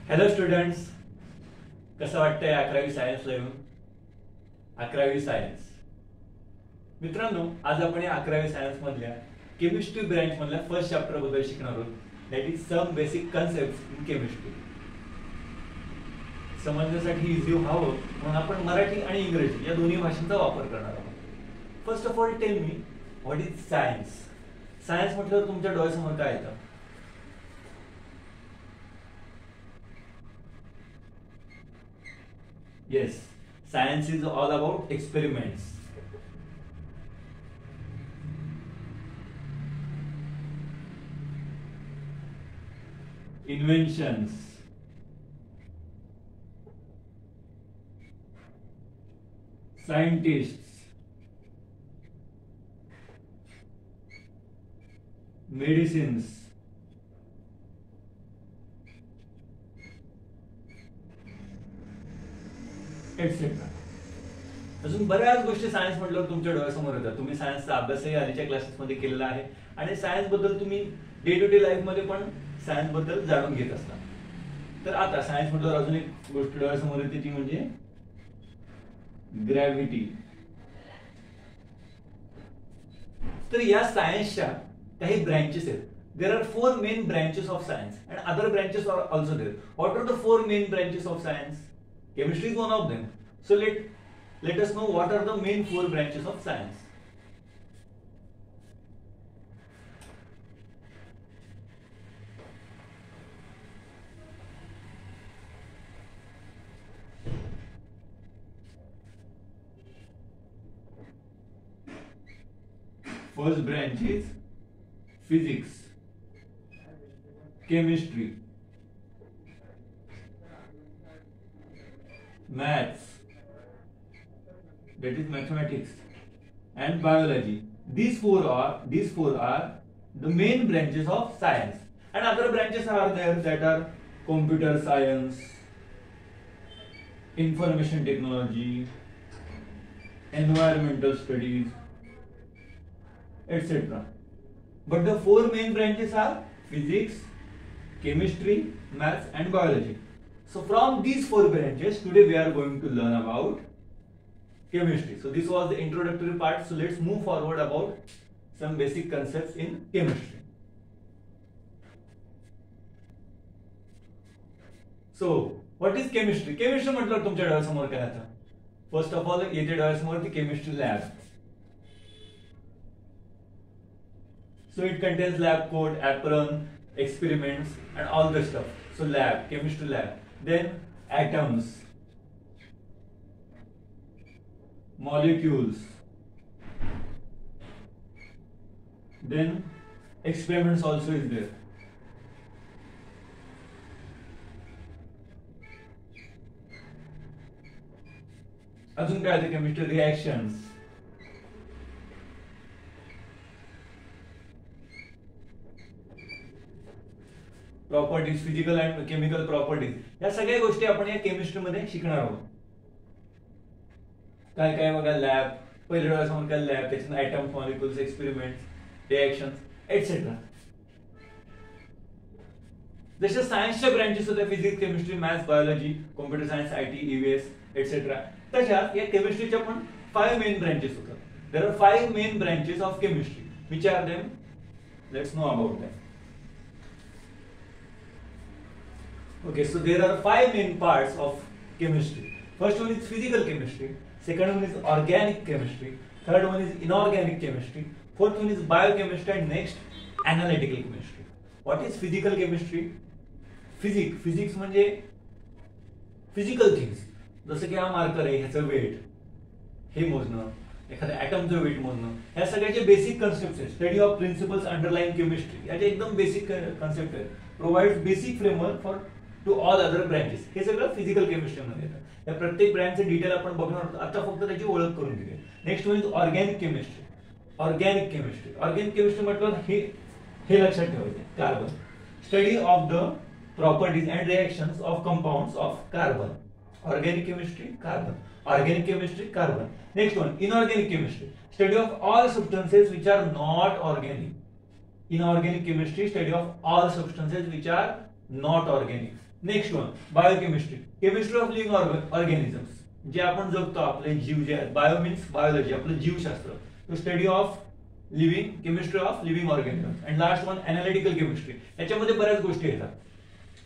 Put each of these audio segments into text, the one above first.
Hello students, कसं वाटतंय 11वी सायन्सला येऊन? 11वी सायन्स मित्रांनो, आज आपण 11वी सायन्स मधल्या केमिस्ट्री ब्रँच मधल्या फर्स्ट चॅप्टर बद्दल शिकणार आहोत. That is some basic concept in chemistry. समजण्यासाठी इझी व्हावं म्हणून आपण मराठी आणि इंग्रजी या दोन्ही भाषांचा वापर करणार आहोत. First of all tell me what is science. Science म्हटल्यावर तुमच्या डोळ्यासमोर काय येतं? Yes, science is all about experiments. Inventions. Scientists. Medicines. Etcetera. अजून बऱ्याच गोष्टी सायन्स म्हटल्यावर तुमच्या डोळ्यासमोर येतात. तुम्ही सायन्सचा अभ्यासही आधीच्या क्लासेसमध्ये केलेला आहे आणि सायन्स बद्दल तुम्ही डे टू डे लाईफ मध्ये पण सायन्स बद्दल जाणून घेत असता. तर आता सायन्स म्हटल्यावर अजून एक गोष्ट डोळ्यासमोर येते ती म्हणजे ग्रॅव्हिटी. तर या सायन्सच्या काही ब्रँचेस आहेत. There are 4 main branches of science and other branches are also there. What are the 4 main branches of science? Chemistry is one of them. So let us know what are the main 4 branches of science. First branch is physics, chemistry, maths, that is mathematics, and biology. These four are the main branches of science, and other branches are there that are computer science, information technology, environmental studies, etc. But the 4 main branches are physics, chemistry, maths, and biology. So from these 4 branches, today we are going to learn about chemistry. So this was the introductory part. So let's move forward about some basic concepts in chemistry. So what is chemistry? Chemistry म्हटलं तुमच्या डोळ्यासमोर काय येतं? First of all येते डोळ्यासमोर ती chemistry lab. So it contains lab coat, apron, experiments, and all the stuff. So lab, chemistry lab. Then atoms, molecules, then experiments also is there. अजून काय आहे chemistry? Reactions, properties, physical and chemical properties, या सगळ्या गोष्टी आपण या chemistry मध्ये शिकणार आहोत. काय काय बघा, लॅब, पहिल्या डोळ्यासमोर काय लॅब, त्याच्यात atoms, molecules, experiments, reactions, etcetera. जसे सायन्सच्या ब्रँचेस होत्या physics, chemistry, maths, biology, computer science, IT, EVS, etcetera, तशाच या केमिस्ट्रीच्या पण 5 मेन ब्रँचेस होतात. There are 5 main branches of chemistry. Which are them? Let's know about them. Okay, so there are 5 main parts of chemistry. First one is physical chemistry, second one is organic chemistry, third one is inorganic chemistry, fourth one is biochemistry, and next analytical chemistry. What is physical chemistry? Physics म्हणजे physical things. जसं की हा marker आहे, ह्याचं weight हे मोजणं, एखाद्या ॲटमचं weight मोजणं, ह्या सगळ्याचे बेसिक कन्सेप्ट्स आहेत. Study of principles underline chemistry, याचे एकदम बेसिक कन्सेप्ट आहेत. Provides basic framework for to all other branches. हे सगळं फिजिकल केमिस्ट्री मध्ये येतं. या प्रत्येक ब्रँचचं डिटेल आपण बघणार आहोत. आता फक्त त्याची ओळख करून घेऊया. Next one is organic chemistry. Organic chemistry म्हटलं हे लक्षात ठेवायचं. Carbon, study of the properties and reactions of compounds of carbon. Organic chemistry, carbon. Organic chemistry, carbon. Next one, inorganic chemistry. Study of all substances which are not organic. Inorganic chemistry, study of all substances which are not organic. Next one biochemistry, chemistry of living organisms, जे आपण जगतो आपले जीव जे आहेत. Bio means biology, आपलं जीवशास्त्र. तो study of living, chemistry of living organisms. And last one analytical chemistry. याच्यामध्ये बऱ्याच गोष्टी येतात.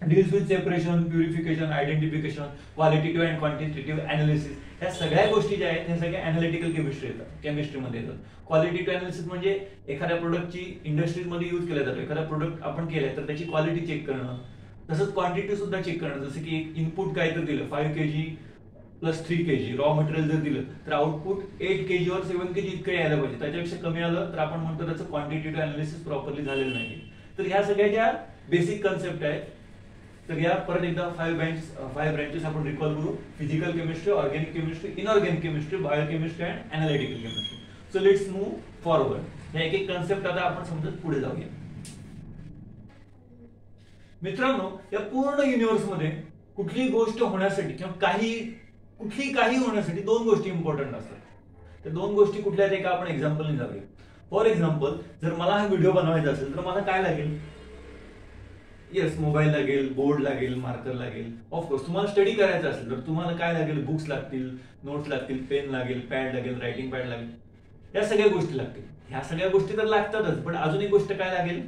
Deals with separation, purification, identification, qualitative and quantitative analysis. ह्या सगळ्या गोष्टी ज्या आहेत ह्या सगळ्या अनालिटिकल केमिस्ट्री येतात, केमिस्ट्रीमध्ये येतात. क्वालिटेटिव्ह अनालिसिस म्हणजे एखाद्या प्रोडक्टची इंडस्ट्रीजमध्ये यूज केला जातो. एखादा प्रोडक्ट आपण केलाय तर त्याची क्वालिटी चेक करणं, तसंच क्वांटिटी सुद्धा चेक करणं. जसं की इनपुट काय तर दिलं 5 kg plus 3 kg raw material जर दिलं तर आउटपुट 8 kg और 7 kg इतकं यायला पाहिजे. त्याच्यापेक्षा कमी आलं तर आपण म्हणतो त्याचं क्वांटिटेटिव्ह अनालिसिस प्रॉपरली झालेलं नाही. तर ह्या सगळ्या ज्या बेसिक कन्सेप्ट आहेत, तर या परत एकदा 5 ब्रँचेस आपण रिकॉल करू. Physical chemistry, organic chemistry, inorganic chemistry, biochemistry and analytical chemistry. So let's move forward. ह्या एक एक कन्सेप्ट आता आपण समजत पुढे जाऊया. मित्रांनो, या पूर्ण युनिव्हर्स मध्ये कुठलीही गोष्ट होण्यासाठी किंवा काही होण्यासाठी दोन गोष्टी इम्पॉर्टंट असतात. त्या दोन गोष्टी कुठल्या ते का आपण एक्झाम्पलने जाऊया. फॉर एक्झाम्पल, जर मला हा व्हिडिओ बनवायचा असेल तर मला काय लागेल? येस, मोबाईल लागेल, बोर्ड लागेल, मार्कर लागेल. ऑफकोर्स तुम्हाला स्टडी करायचं असेल तर तुम्हाला काय लागेल? बुक्स लागतील, नोट्स लागतील, पेन लागेल, पॅड लागेल, रायटिंग पॅड लागेल. या सगळ्या गोष्टी लागतील. ह्या सगळ्या गोष्टी तर लागतातच, पण अजून एक गोष्ट काय लागेल?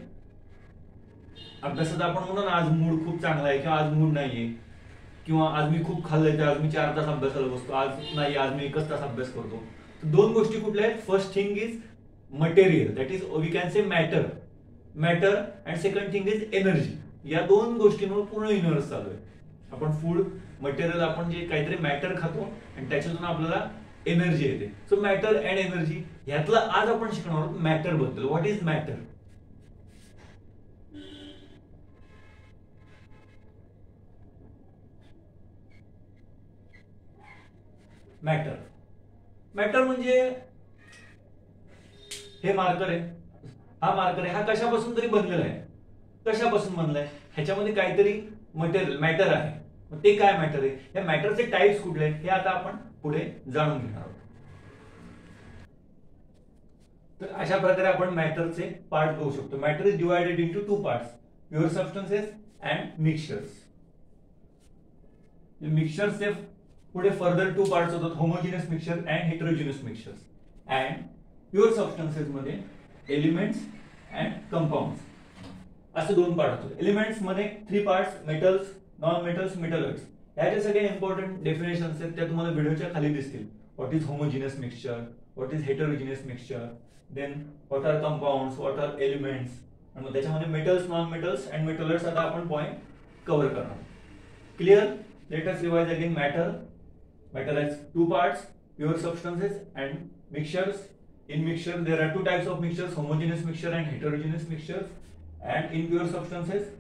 अभ्यासात आपण म्हणू ना, आज मूड खूप चांगला आहे किंवा आज मूड नाहीये, किंवा आज मी खूप खाल्लंय तर आज मी 4 तास अभ्यासाला बसतो, आज नाही आज मी 1 तास अभ्यास करतो. दोन गोष्टी कुठल्या आहेत? First thing is material, that is we can say matter and second thing is energy. या दोन गोष्टींवर पूर्ण युनिव्हर्स चालू आहे. आपण फूड मटेरियल, आपण जे काहीतरी मॅटर खातो आणि त्याच्यातून आपल्याला एनर्जी येते. सो मॅटर अँड एनर्जी ह्यातलं आज आपण शिकणार आहोत मॅटर बद्दल. What is matter? मॅटर म्हणजे हे मार्कर आहे, हा मार्कर आहे, हा कशापासून तरी बनलेला आहे. कशापासून बनलाय? ह्याच्यामध्ये काहीतरी मटेरियल मॅटर आहे. मग ते काय मॅटर आहे? या मॅटरचे टाइप्स कुठले आहेत हे आता आपण पुढे जाणून घेणार आहोत. तर अशा प्रकारे आपण मॅटरचे पार्ट बघू शकतो. Matter is divided into 2 parts, pure substances and mixtures. मिक्सचर्सचे पुढे फर्दर 2 पार्ट्स होतात, homogeneous mixture and heterogeneous mixtures. And pure substances मध्ये एलिमेंट्स अँड कंपाऊंड्स असे 2 पार्ट होतात. एलिमेंट्स मध्ये 3 parts, metals, non metals, metalloids. ह्याचे सगळे इम्पॉर्टंट डेफिनेशन्स आहेत, त्या तुम्हाला व्हिडिओच्या खाली दिसतील. What is homogeneous mixture, what is heterogeneous mixture, then what are compounds, what are elements, आणि मग त्याच्यामध्ये metals, non metals and metalloids आता आपण पॉइंट कव्हर करणार. Clear? Let us revise again. Matter has 2 parts, pure substances and mixtures. In mixture, there are 2 types of mixtures, homogeneous mixture and heterogeneous mixtures. And in pure substances,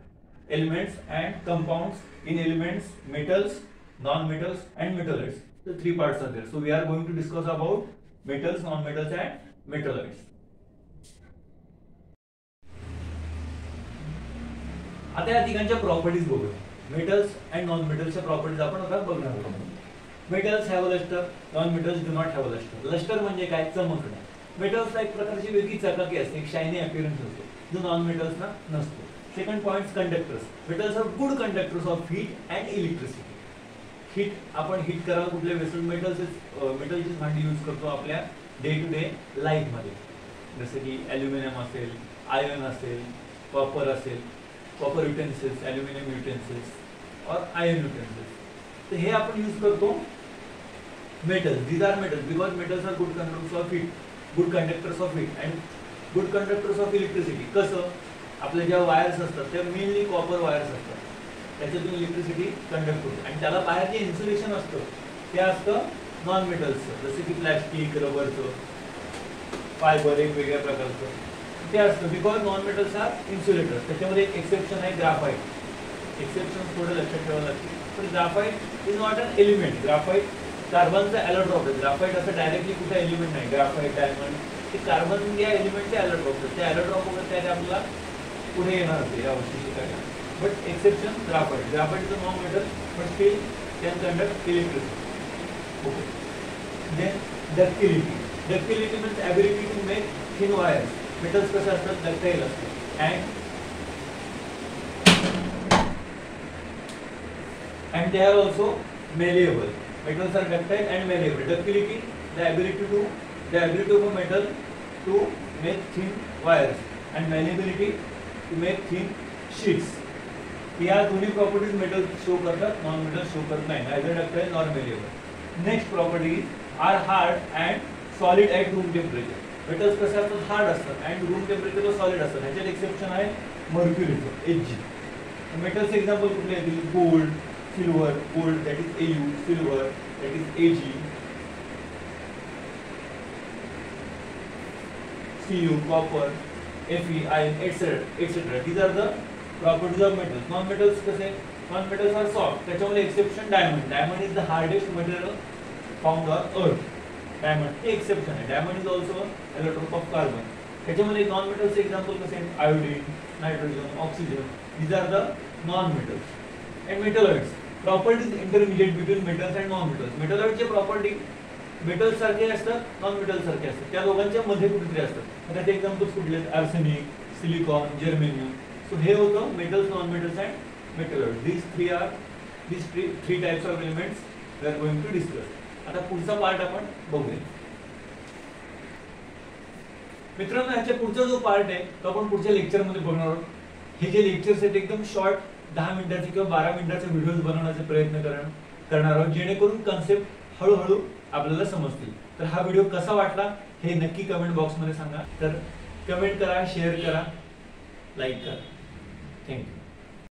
elements and compounds. In elements, metals, non-metals and metalloids. The 3 parts are there. So we are going to discuss about metals, non-metals and metalloids. आता या तिघांच्या properties बघूया. Metals and non मेटल्सच्या properties आपण आता बघणार आहोत. Metals have a lustre, non metals do not have a lustre. Lustre म्हणजे काय? चमकणं. मेटल्सला एक प्रकारची वेगळी चकाकी असते, एक शायनी अपीअरन्स असतो, जो नॉन मेटल्सना नसतो. Second point, conductors. Metals are good conductors of heat and electricity. Heat आपण हीट करायला कुठले वेसल मेटलची भांडी यूज करतो आपल्या डे टू डे लाईफ मध्ये, जसं की ॲल्युमिनियम असेल, आयर्न असेल, कॉपर असेल, कॉपर युटेन्सिल्स, ॲल्युमिनियम युटेन्सिल्स और आयर्न युटेन्सिल्स. तर हे आपण यूज करतो metals. These are metals because metals are good conductors of heat, good conductors of heat and good conductors of electricity. कसं? आपल्या ज्या वायर्स असतात त्या मेनली कॉपर वायर्स असतात, त्याच्यातून इलेक्ट्रिसिटी कंडक्ट होते आणि त्याला बाहेर जे इन्सुलेशन असतं ते असतं नॉन मेटल्सचं, जसे की प्लॅस्टिक, रबरचं, फायबर एक वेगळ्या प्रकारचं ते असतं. Because non metals are insulators. त्याच्यामध्ये एक एक्सेप्शन आहे ग्राफाईट. एक्सेप्शन थोडं लक्षात ठेवावं लागते. पण graphite is not an element. Graphite कार्बनचा ॲलोट्रॉप आहे. ग्राफाईट असं डायरेक्टली कुठे एलिमेंट नाही. ग्राफाईट, डायमंड ते कार्बन या एलिमेंटचे ॲलोट्रॉप आहेत. ते ॲलोट्रॉप वगैरे त्याने आपल्याला पुढे येणार होते या वर्षी शिकायला. But exception graphite. Graphite is a non metal but still can conduct electricity. Okay. Then ductility. Ductility means ability to make thin wires. Metals कसे असतात? डक्टाईल असतात. And and they are also malleable. Metals are ductile and malleable. Ductility, the ability of a metal to make thin wires, and malleability to make thin sheets. या दोन्ही properties metal show करतात, non metal show करत नाही, neither ductile nor malleable. Next property are hard and solid at room temperature. Metals कसे असतात, hard असतात and room टेम्परेचरला solid असतात. ह्याच्यात एक्सेप्शन आहे मर्क्युरीचं, Hg. मेटल्स एक्झाम्पल कुठले येतील, gold, silver, gold that is Au, silver that is Ag, Cu, copper, Fe, iron, etc. These are the properties of metals. Non-metals कसे, non-metals are soft. त्याच्यामध्ये exception diamond. Diamond is the hardest material found on earth. Diamond हे exception आहे. Diamond is also electron of carbon. त्याच्यामध्ये non metals example कसे, iodine, nitrogen, oxygen. These are the non-metals. And metalloids, properties intermediate between metals and non-metals. Metalloids चे property metals सारखे असतात, non metal सारखे असतात. त्या दोघांच्या मध्ये कुठेतरी असतात. आता ते एक्झाम्पल्स कुठले आहेत, आर्सेनिक, सिलिकॉन, जर्मेनियम. सो हे होतं metals, non metals and metalloids. these three types of elements we are going to discuss. आता पुढचा पार्ट आपण बघूया. मित्रांनो, ह्याच्या पुढचा जो पार्ट आहे तो आपण पुढच्या लेक्चर मध्ये बघणार आहोत. हे जे लेक्चर्स आहेत एकदम शॉर्ट 10 मिनिटाचे किंवा 12 मिनिटाचे व्हिडिओज बनवण्याचा प्रयत्न करणार आहोत, जेणेकरून कन्सेप्ट हळूहळू आपल्याला समजतील. तर हा व्हिडिओ कसा वाटला हे नक्की कमेंट बॉक्स मध्ये सांगा. तर कमेंट करा, शेअर करा, लाईक करा. थँक्यू.